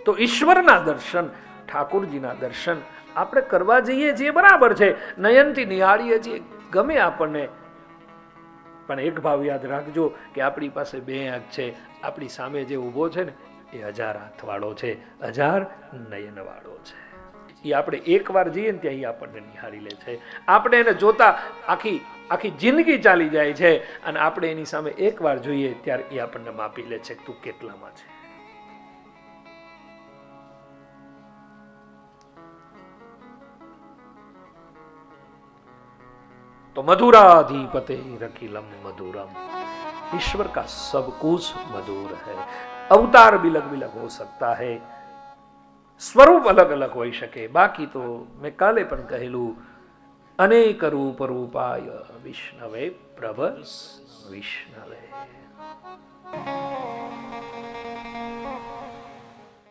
તો ઈશ્વરના દર્શન, ઠાકોરજીના દર્શન આપણે કરવા જઈએ છીએ બરાબર છે, નયનથી નિહાળીએ છીએ, ગમે આપણને, પણ એક ભાવ યાદ રાખજો કે આપણી પાસે બે આંખ છે, આપણી સામે જે ઊભો છે ને એ 1000 હાથવાળો છે, 1000 નયનવાળો છે. એ આપણે એકવાર જઈએ ને ત્યાં એ આપણને નિહાળી લે છે. આપણે એને જોતા આખી જિંદગી ચાલી જાય છે, અને આપણે એની સામે એકવાર જોઈએ ત્યારે એ આપણને માપી લે છે કે તું કેટલામાં છે. तो मधुराधिपते रखिलम मधुरम, ईश्वर का सब कुछ मधुर है. अवतार भी अलग अलग हो सकता है, स्वरूप अलग अलग हो શકે, बाकी तो मैं काले पण कहेलू अनेक रूप रूपाय विष्णवे प्रभ विष्णवे.